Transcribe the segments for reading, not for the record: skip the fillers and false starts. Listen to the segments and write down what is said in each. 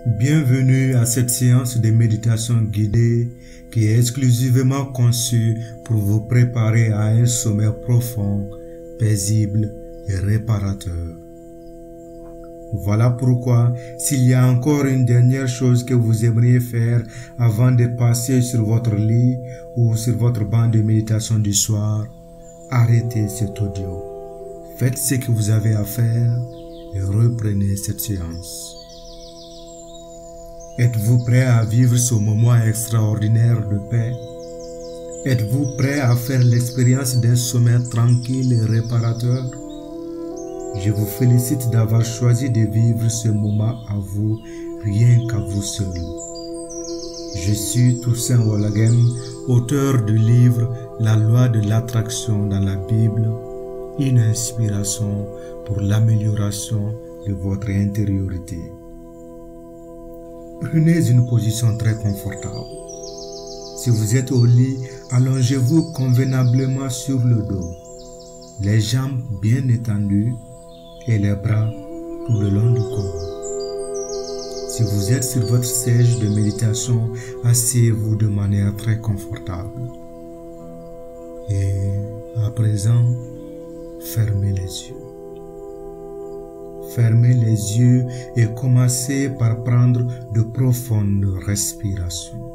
Bienvenue à cette séance de méditation guidée qui est exclusivement conçue pour vous préparer à un sommeil profond, paisible et réparateur. Voilà pourquoi, s'il y a encore une dernière chose que vous aimeriez faire avant de passer sur votre lit ou sur votre banc de méditation du soir, arrêtez cet audio. Faites ce que vous avez à faire et reprenez cette séance. Êtes-vous prêt à vivre ce moment extraordinaire de paix? Êtes-vous prêt à faire l'expérience d'un sommeil tranquille et réparateur? Je vous félicite d'avoir choisi de vivre ce moment à vous, rien qu'à vous seul. Je suis Toussaint Oualaghem, auteur du livre La loi de l'attraction dans la Bible, une inspiration pour l'amélioration de votre intériorité. Prenez une position très confortable. Si vous êtes au lit, allongez-vous convenablement sur le dos, les jambes bien étendues et les bras tout le long du corps. Si vous êtes sur votre siège de méditation, asseyez-vous de manière très confortable. Et à présent, fermez les yeux. Fermez les yeux et commencez par prendre de profondes respirations.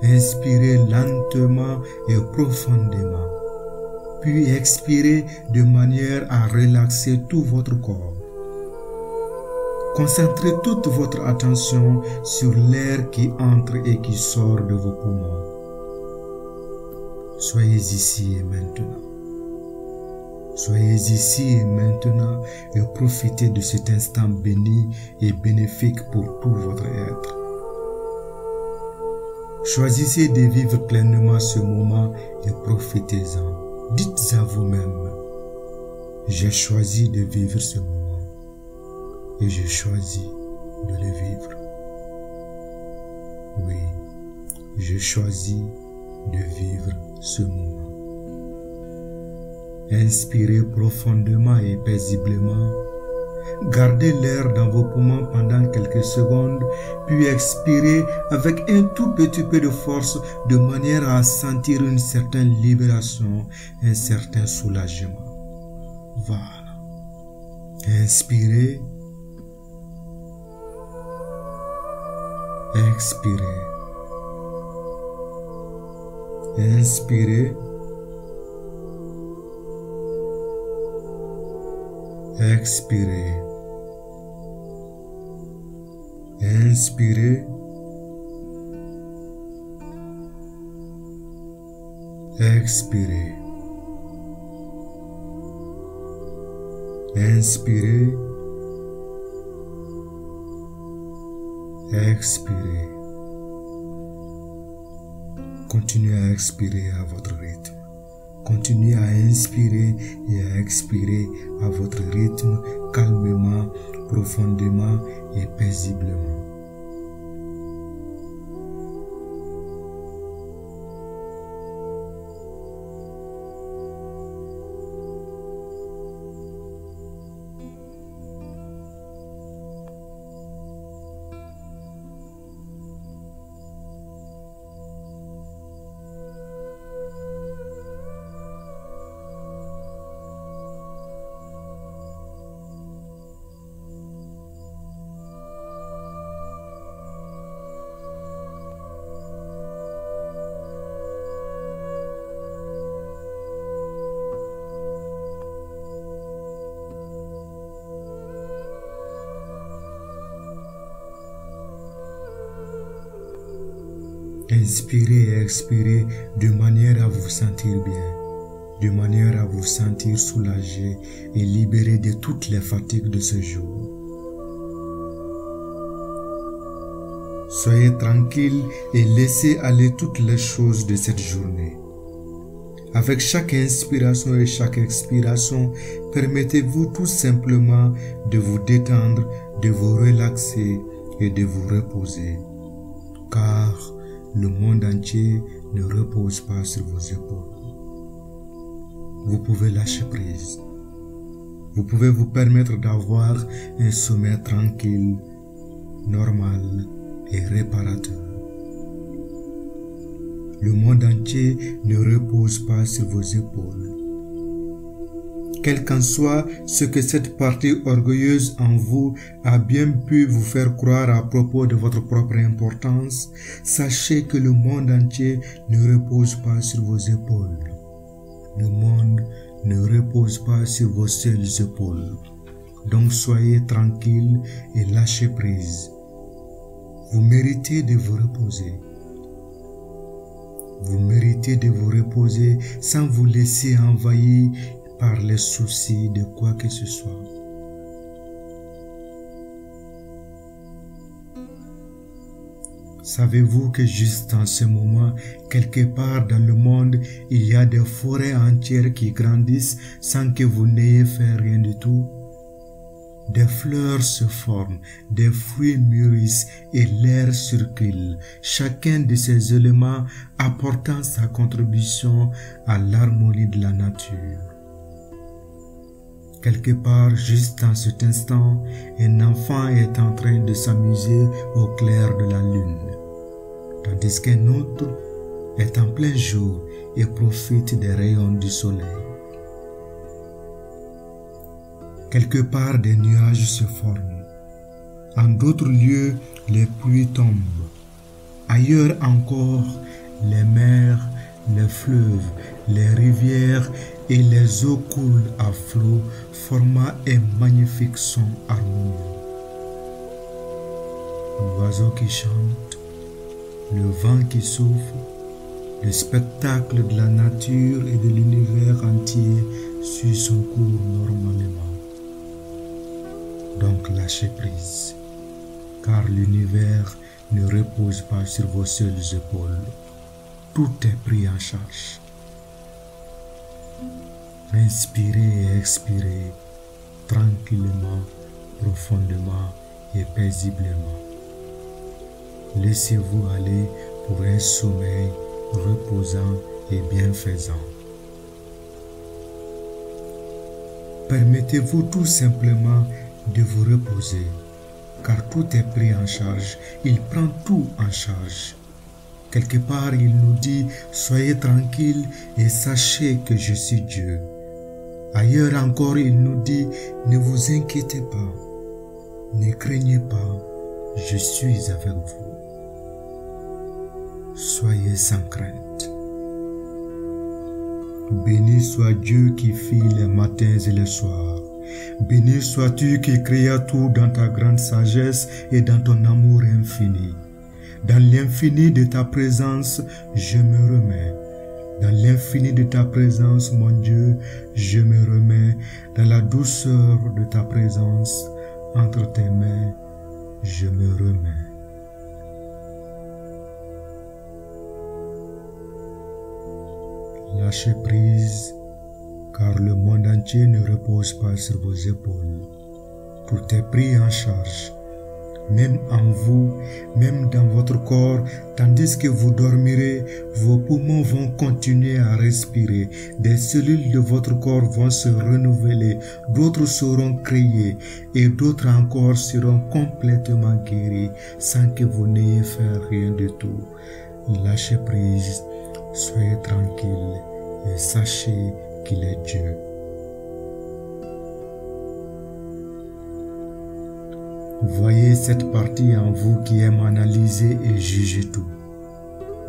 Inspirez lentement et profondément, puis expirez de manière à relaxer tout votre corps. Concentrez toute votre attention sur l'air qui entre et qui sort de vos poumons. Soyez ici et maintenant. Soyez ici et maintenant et profitez de cet instant béni et bénéfique pour tout votre être. Choisissez de vivre pleinement ce moment et profitez-en. Dites à vous-même, j'ai choisi de vivre ce moment et j'ai choisi de le vivre. Oui, j'ai choisi de vivre ce moment. Inspirez profondément et paisiblement. Gardez l'air dans vos poumons pendant quelques secondes, puis expirez avec un tout petit peu de force de manière à sentir une certaine libération, un certain soulagement. Voilà. Inspirez. Expirez. Inspirez. Expirez. Inspirez. Expirez. Inspirez. Expirez. Continuez à expirer à votre rythme. Continuez à inspirer et à expirer à votre rythme, calmement, profondément et paisiblement. Inspirez et expirez de manière à vous sentir bien, de manière à vous sentir soulagé et libéré de toutes les fatigues de ce jour. Soyez tranquille et laissez aller toutes les choses de cette journée. Avec chaque inspiration et chaque expiration, permettez-vous tout simplement de vous détendre, de vous relaxer et de vous reposer. Car le monde entier ne repose pas sur vos épaules. Vous pouvez lâcher prise. Vous pouvez vous permettre d'avoir un sommeil tranquille normal et réparateur. Le monde entier ne repose pas sur vos épaules. Quel qu'en soit ce que cette partie orgueilleuse en vous a bien pu vous faire croire à propos de votre propre importance, sachez que le monde entier ne repose pas sur vos épaules. Le monde ne repose pas sur vos seules épaules. Donc soyez tranquille et lâchez prise. Vous méritez de vous reposer. Vous méritez de vous reposer sans vous laisser envahir par les soucis de quoi que ce soit. Savez-vous que juste en ce moment, quelque part dans le monde, il y a des forêts entières qui grandissent sans que vous n'ayez fait rien du tout? Des fleurs se forment, des fruits mûrissent et l'air circule, chacun de ces éléments apportant sa contribution à l'harmonie de la nature. Quelque part, juste en cet instant, un enfant est en train de s'amuser au clair de la lune, tandis qu'un autre est en plein jour et profite des rayons du soleil. Quelque part, des nuages se forment. En d'autres lieux, les pluies tombent. Ailleurs encore, les mers, les fleuves, les rivières et les eaux coulent à flot, formant un magnifique son harmonieux. L'oiseau qui chante, le vent qui souffle, le spectacle de la nature et de l'univers entier suit son cours normalement. Donc lâchez prise, car l'univers ne repose pas sur vos seules épaules. Tout est pris en charge. Inspirez et expirez tranquillement, profondément et paisiblement. Laissez-vous aller pour un sommeil reposant et bienfaisant. Permettez-vous tout simplement de vous reposer, car tout est pris en charge. Il prend tout en charge. Quelque part, il nous dit, soyez tranquilles et sachez que je suis Dieu. Ailleurs encore, il nous dit, ne vous inquiétez pas, ne craignez pas, je suis avec vous. Soyez sans crainte. Béni soit Dieu qui fit les matins et les soirs. Béni sois-tu qui créa tout dans ta grande sagesse et dans ton amour infini. Dans l'infini de ta présence, je me remets. Dans l'infini de ta présence, mon Dieu, je me remets. Dans la douceur de ta présence, entre tes mains, je me remets. Lâchez prise, car le monde entier ne repose pas sur vos épaules. Tout est pris en charge, même en vous, même dans votre corps, tandis que vous dormirez, vos poumons vont continuer à respirer, des cellules de votre corps vont se renouveler, d'autres seront créées et d'autres encore seront complètement guéries sans que vous n'ayez fait rien du tout. Lâchez prise, soyez tranquille et sachez qu'il est Dieu. Voyez cette partie en vous qui aime analyser et juger tout.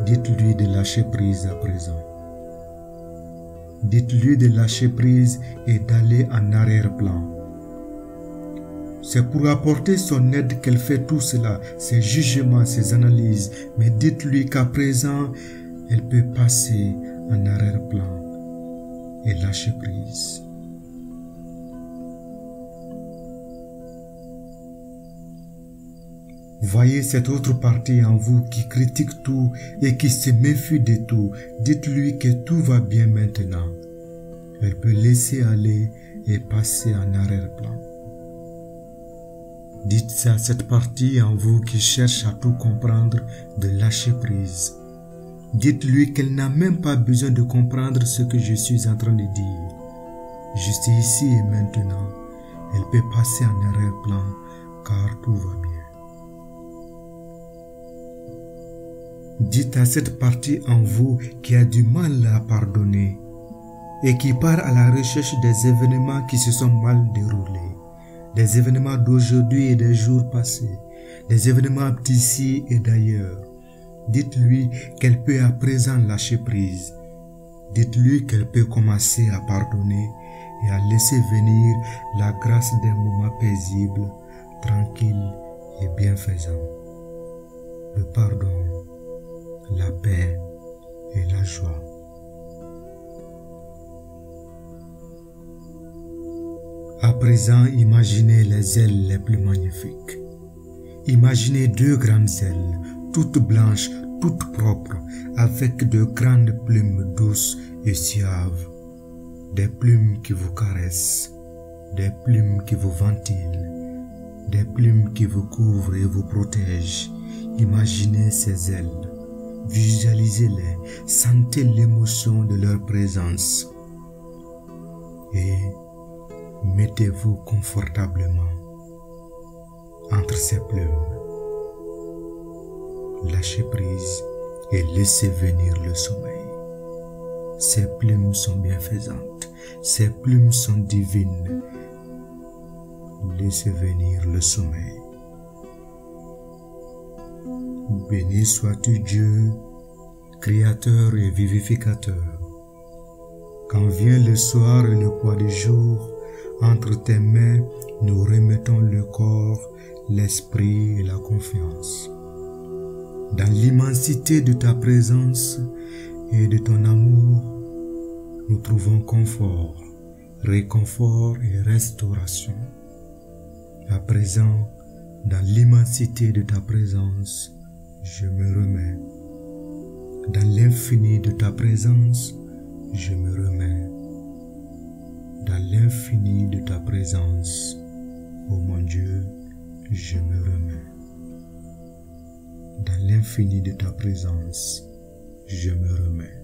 Dites-lui de lâcher prise à présent. Dites-lui de lâcher prise et d'aller en arrière-plan. C'est pour apporter son aide qu'elle fait tout cela, ses jugements, ses analyses. Mais dites-lui qu'à présent, elle peut passer en arrière-plan et lâcher prise. Voyez cette autre partie en vous qui critique tout et qui se méfie de tout. Dites-lui que tout va bien maintenant. Elle peut laisser aller et passer en arrière-plan. Dites à cette partie en vous qui cherche à tout comprendre de lâcher prise. Dites-lui qu'elle n'a même pas besoin de comprendre ce que je suis en train de dire. Juste ici et maintenant, elle peut passer en arrière-plan car tout va bien. Dites à cette partie en vous qui a du mal à pardonner et qui part à la recherche des événements qui se sont mal déroulés, des événements d'aujourd'hui et des jours passés, des événements d'ici et d'ailleurs. Dites-lui qu'elle peut à présent lâcher prise. Dites-lui qu'elle peut commencer à pardonner et à laisser venir la grâce d'un moment paisible, tranquille et bienfaisant. Le pardon, la paix et la joie. À présent, imaginez les ailes les plus magnifiques. Imaginez 2 grandes ailes, toutes blanches, toutes propres, avec de grandes plumes douces et suaves. Des plumes qui vous caressent, des plumes qui vous ventilent, des plumes qui vous couvrent et vous protègent. Imaginez ces ailes, visualisez-les, sentez l'émotion de leur présence et mettez-vous confortablement entre ces plumes. Lâchez prise et laissez venir le sommeil. Ces plumes sont bienfaisantes, ces plumes sont divines. Laissez venir le sommeil. Béni sois-tu Dieu, Créateur et vivificateur. Quand vient le soir et le poids du jour, entre tes mains, nous remettons le corps, l'esprit et la confiance. Dans l'immensité de ta présence et de ton amour, nous trouvons confort, réconfort et restauration. À présent, dans l'immensité de ta présence, je me remets. Dans l'infini de ta présence, je me remets. Dans l'infini de ta présence, ô mon Dieu, je me remets. Dans l'infini de ta présence, je me remets.